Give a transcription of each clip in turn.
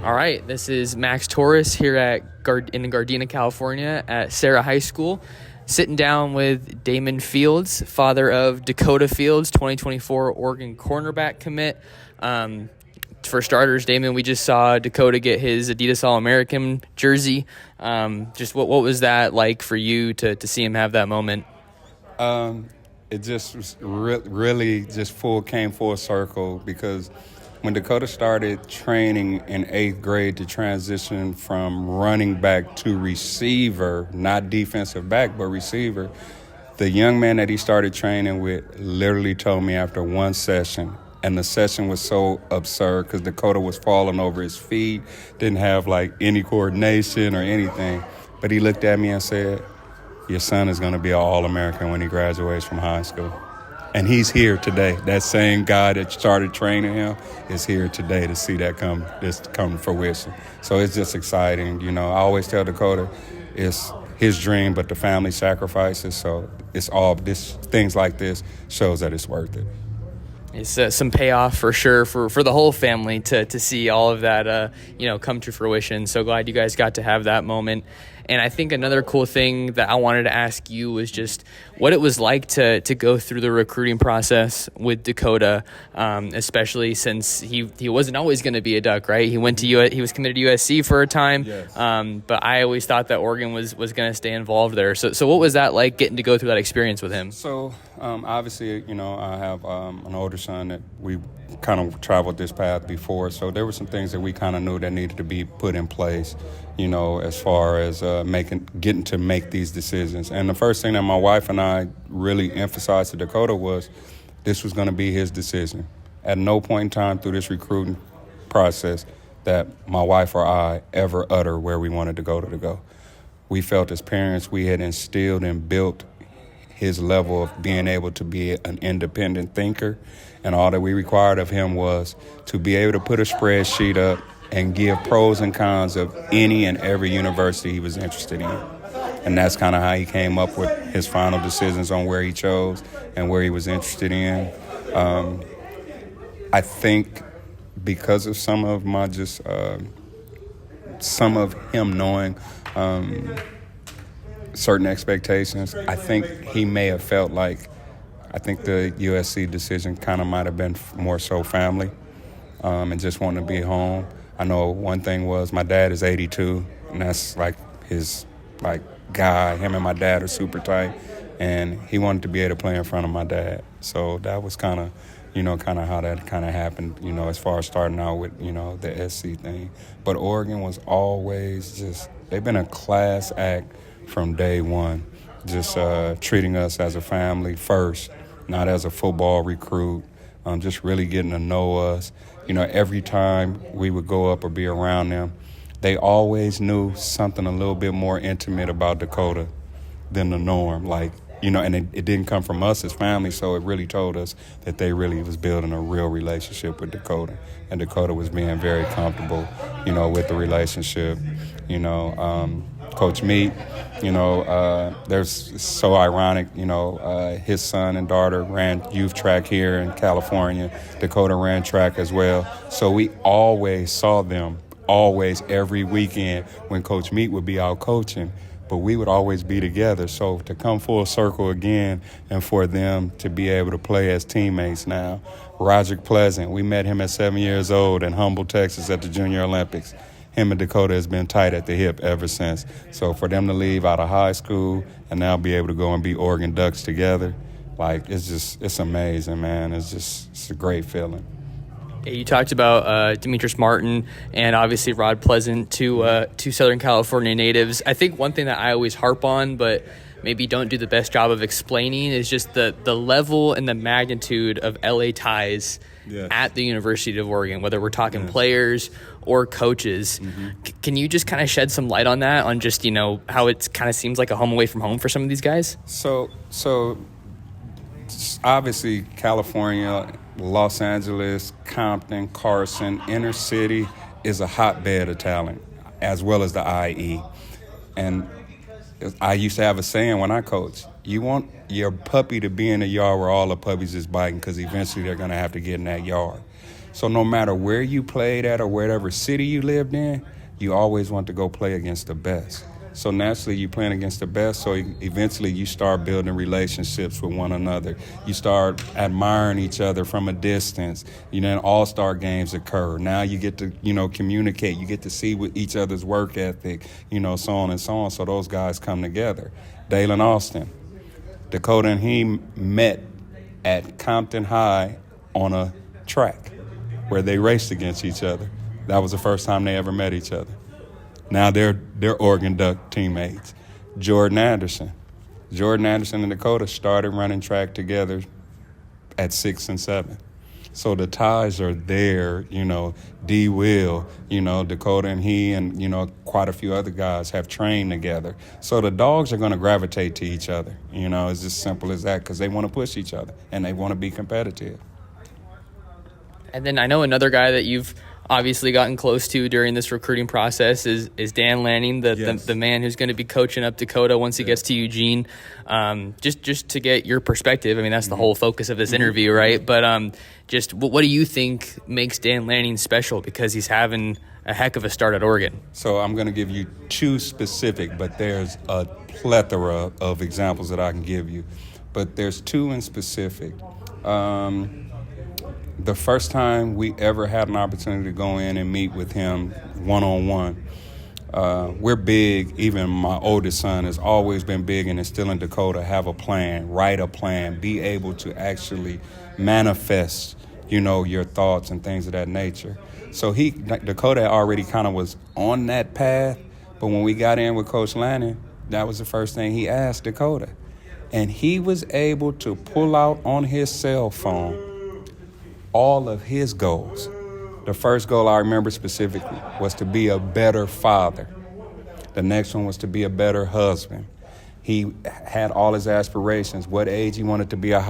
All right, this is Max Torres here in Gardena, California at Sarah High School, sitting down with Damon Fields, father of Dakoda Fields, 2024 Oregon cornerback commit. For starters, Damon, we just saw Dakoda get his Adidas All-American jersey. Just what was that like for you to see him have that moment? It just was really just came full circle because when Dakoda started training in 8th grade to transition from running back to receiver, not defensive back, but receiver, the young man that he started training with literally told me after one session, and the session was so absurd because Dakoda was falling over his feet, didn't have like any coordination or anything, but he looked at me and said, "Your son is going to be an All-American when he graduates from high school." And he's here today. That same guy that started training him is here today to see that come to fruition. So it's just exciting. You know, I always tell Dakoda it's his dream, but the family sacrifices. So it's all things like this shows that it's worth it. It's some payoff for sure for the whole family to see all of that come to fruition. So glad you guys got to have that moment. And I think another cool thing that I wanted to ask you was just what it was like to go through the recruiting process with Dakoda, especially since he wasn't always going to be a Duck, right? He was committed to USC for a time, yes. But I always thought that Oregon was going to stay involved there. So what was that like getting to go through that experience with him? So obviously, I have an older son that we kind of traveled this path before, so there were some things that we kind of knew that needed to be put in place, as far as getting to make these decisions. And the first thing that my wife and I really emphasized to Dakoda was this was going to be his decision. At no point in time through this recruiting process that my wife or I ever utter where we wanted Dakoda to go. We felt as parents we had instilled and built his level of being able to be an independent thinker, and all that we required of him was to be able to put a spreadsheet up and give pros and cons of any and every university he was interested in. And that's kind of how he came up with his final decisions on where he chose and where he was interested in. I think because of some of him knowing certain expectations, I think he may have felt like, I think the USC decision kind of might have been more so family and just wanting to be home. I know one thing was my dad is 82, and that's like his guy. Him and my dad are super tight, and he wanted to be able to play in front of my dad. So that was kind of how that kind of happened, as far as starting out with, the SC thing. But Oregon was always they've been a class act from day one, just treating us as a family first, not as a football recruit, just really getting to know us. Every time we would go up or be around them, they always knew something a little bit more intimate about Dakoda than the norm. And it didn't come from us as family, so it really told us that they really was building a real relationship with Dakoda. And Dakoda was being very comfortable, with the relationship. Coach Meat, there's so ironic, his son and daughter ran youth track here in California. Dakoda ran track as well. So we always saw them, every weekend when Coach Meat would be out coaching, but we would always be together. So to come full circle again and for them to be able to play as teammates now. Roderick Pleasant, we met him at 7 years old in Humble, Texas at the Junior Olympics. Him and Dakoda has been tight at the hip ever since. So for them to leave out of high school and now be able to go and be Oregon Ducks together, it's amazing, man. It's a great feeling. You talked about Demetrius Martin and obviously Rod Pleasant, two Southern California natives. I think one thing that I always harp on, but maybe don't do the best job of explaining, is just the level and the magnitude of LA ties at the University of Oregon, whether we're talking players or coaches. Mm-hmm. Can you just kind of shed some light on that, on just, how it kind of seems like a home away from home for some of these guys? So obviously California, Los Angeles, Compton, Carson, inner city is a hotbed of talent, as well as the IE. And I used to have a saying when I coach, you want your puppy to be in a yard where all the puppies is biting, because eventually they're going to have to get in that yard. So no matter where you played at or whatever city you lived in, you always want to go play against the best. So naturally, you're playing against the best, so eventually you start building relationships with one another. You start admiring each other from a distance. All-star games occur. Now you get to, communicate. You get to see with each other's work ethic, so on and so on. So those guys come together. Dalen Austin, Dakoda and he met at Compton High on a track where they raced against each other. That was the first time they ever met each other. Now they're Oregon Duck teammates. Jordan Anderson and Dakoda started running track together at 6 and 7. So the ties are there, D. Will, Dakoda and he and, quite a few other guys have trained together. So the dogs are going to gravitate to each other. It's as simple as that because they want to push each other and they want to be competitive. And then I know another guy that you've obviously gotten close to during this recruiting process is Dan Lanning, the man who's going to be coaching up Dakoda once he gets to Eugene. Just to get your perspective, I mean, that's the whole focus of this interview, right? But just what do you think makes Dan Lanning special? Because he's having a heck of a start at Oregon. So I'm going to give you two specific, but there's a plethora of examples that I can give you. But there's two in specific. The first time we ever had an opportunity to go in and meet with him one-on-one, we're big, even my oldest son has always been big in instilling Dakoda, have a plan, write a plan, be able to actually manifest, your thoughts and things of that nature. So Dakoda already kind of was on that path, but when we got in with Coach Lanning, that was the first thing he asked Dakoda. And he was able to pull out on his cell phone all of his goals. The first goal I remember specifically was to be a better father. The next one was to be a better husband. He had all his aspirations, what age he wanted to be a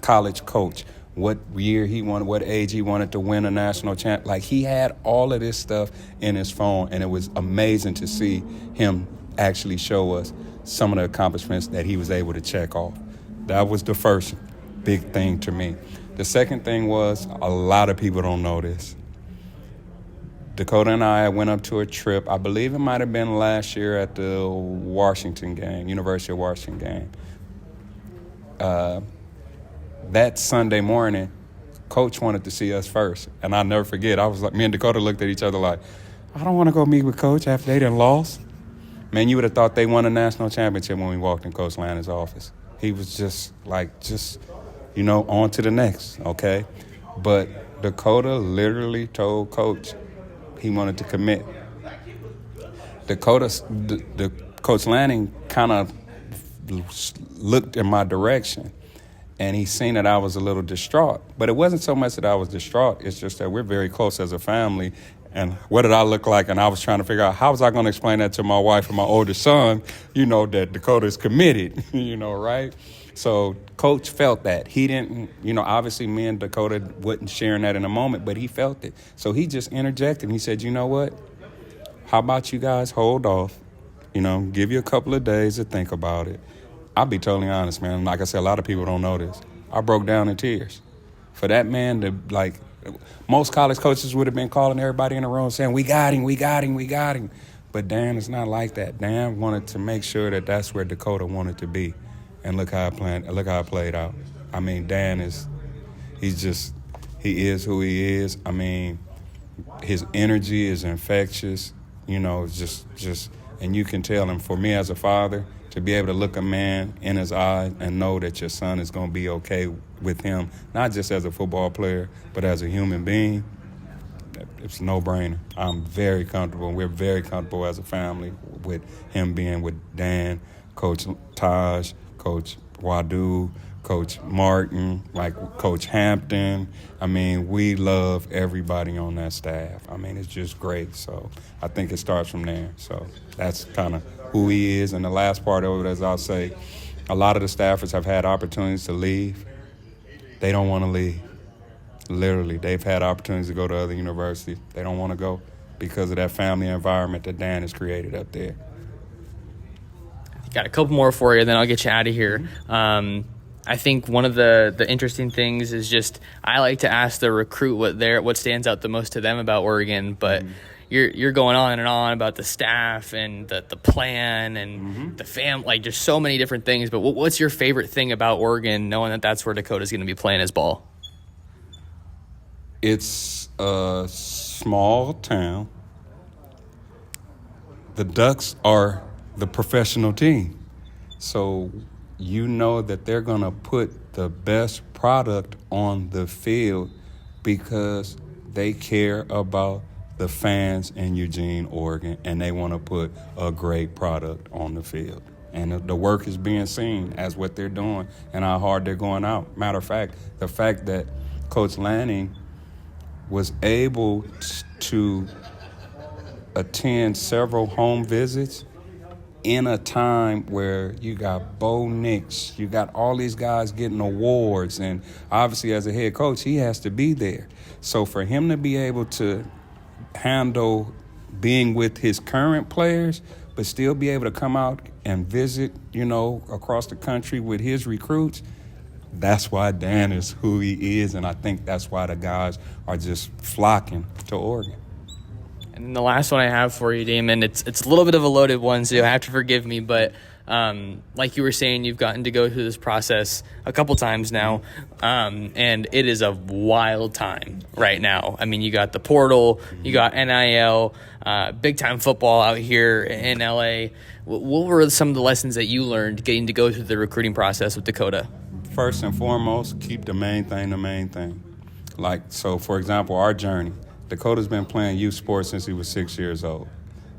college coach, what year he wanted, what age he wanted to win a national champ. Like, he had all of this stuff in his phone, and it was amazing to see him actually show us some of the accomplishments that he was able to check off. That was the first big thing to me. The second thing was, a lot of people don't know this. Dakoda and I went up to a trip. I believe it might have been last year at the Washington game, University of Washington game. That Sunday morning, Coach wanted to see us first. And I'll never forget, I was like, me and Dakoda looked at each other like, I don't want to go meet with Coach after they done lost. Man, you would have thought they won a national championship when we walked in Coach Lanning's office. He was just on to the next, okay? But Dakoda literally told Coach he wanted to commit. Coach Lanning kind of looked in my direction, and he seen that I was a little distraught. But it wasn't so much that I was distraught. It's just that we're very close as a family, and what did I look like? And I was trying to figure out, how was I going to explain that to my wife and my older son, that Dakoda is committed, right? So Coach felt that. He didn't, obviously me and Dakoda wasn't sharing that in a moment, but he felt it. So he just interjected. He said, you know what? How about you guys hold off, give you a couple of days to think about it. I'll be totally honest, man. Like I said, a lot of people don't know this. I broke down in tears. For that man to, most college coaches would have been calling everybody in the room saying, we got him. But Dan is not like that. Dan wanted to make sure that that's where Dakoda wanted to be. And look how it played out. I mean, Dan he is who he is. I mean, his energy is infectious, just, and you can tell him. For me as a father, to be able to look a man in his eye and know that your son is going to be okay with him, not just as a football player, but as a human being, it's a no-brainer. I'm very comfortable. We're very comfortable as a family with him being with Dan, Coach Taj, Coach Wadu, Coach Martin, Coach Hampton. I mean, we love everybody on that staff. I mean, it's just great. So I think it starts from there. So that's kind of who he is. And the last part of it, as I'll say, a lot of the staffers have had opportunities to leave. They don't want to leave. Literally, they've had opportunities to go to other universities. They don't want to go because of that family environment that Dan has created up there. Got a couple more for you, then I'll get you out of here. I think one of the interesting things is just I like to ask the recruit what stands out the most to them about Oregon, but you're going on and on about the staff and the plan and the like just so many different things. But what's your favorite thing about Oregon, knowing that that's where Dakota's going to be playing his ball? It's a small town. The Ducks are the professional team. So you know that they're going to put the best product on the field because they care about the fans in Eugene, Oregon, and they want to put a great product on the field. And the work is being seen as what they're doing and how hard they're going out. Matter of fact, the fact that Coach Lanning was able to attend several home visits in a time where you got Bo Nix, you got all these guys getting awards, and obviously as a head coach, he has to be there. So for him to be able to handle being with his current players, but still be able to come out and visit, across the country with his recruits, that's why Dan is who he is, and I think that's why the guys are just flocking to Oregon. And then the last one I have for you, Damon, it's a little bit of a loaded one, so you'll have to forgive me. But like you were saying, you've gotten to go through this process a couple times now, and it is a wild time right now. I mean, you got the portal, you got NIL, big-time football out here in L.A. What were some of the lessons that you learned getting to go through the recruiting process with Dakoda? First and foremost, keep the main thing. Like, so, for example, our journey. Dakota's been playing youth sports since he was 6 years old.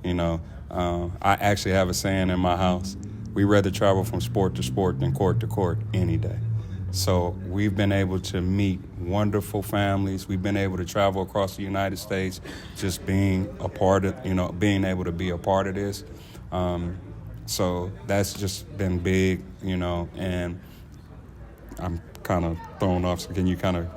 I actually have a saying in my house: we rather travel from sport to sport than court to court any day. So we've been able to meet wonderful families. We've been able to travel across the United States, just being a part of, being able to be a part of this. So that's just been big, and I'm kind of thrown off. So can you kind of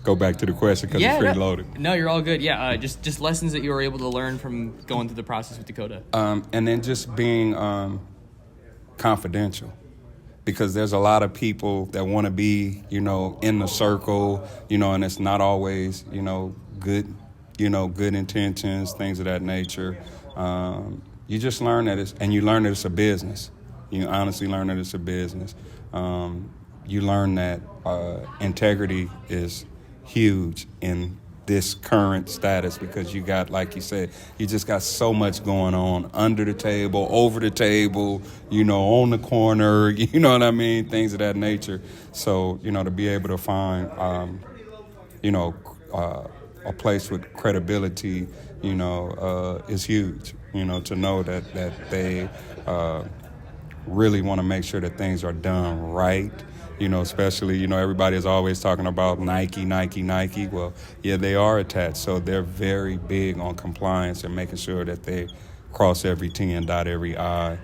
go back to the question because it's pretty loaded? No, you're all good. Yeah, just lessons that you were able to learn from going through the process with Dakoda. And then just being confidential, because there's a lot of people that want to be, in the circle, and it's not always, good intentions, things of that nature. You just learn that you learn that it's a business. You honestly learn that it's a business. You learn that integrity is huge in this current status, because you got, like you said, you just got so much going on under the table, over the table, on the corner, you know what I mean, things of that nature. So, to be able to find, a place with credibility, is huge, to know that they really want to make sure that things are done right. Especially, everybody is always talking about Nike. Well, yeah, they are attached. So they're very big on compliance and making sure that they cross every T and dot every I.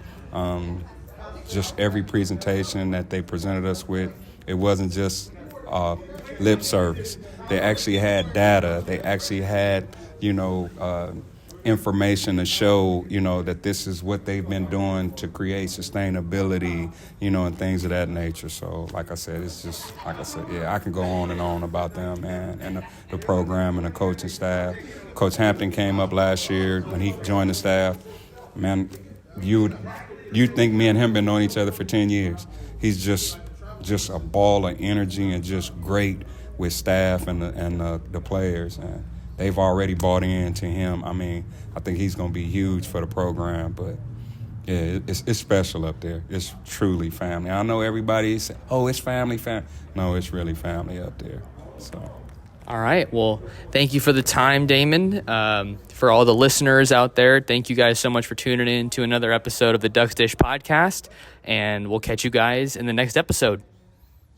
Just every presentation that they presented us with, it wasn't just lip service. They actually had data. They actually had, information to show, that this is what they've been doing to create sustainability, and things of that nature. So, like I said, it's just, I can go on and on about them, man, and the program and the coaching staff. Coach Hampton came up last year when he joined the staff. Man, you think me and him been knowing each other for 10 years. He's just a ball of energy and just great with staff and the players, and they've already bought into him. I mean, I think he's going to be huge for the program. But, yeah, it's special up there. It's truly family. I know everybody says, oh, it's family. No, it's really family up there. So. All right. Well, thank you for the time, Damon. For all the listeners out there, thank you guys so much for tuning in to another episode of the Ducks Dish podcast. And we'll catch you guys in the next episode.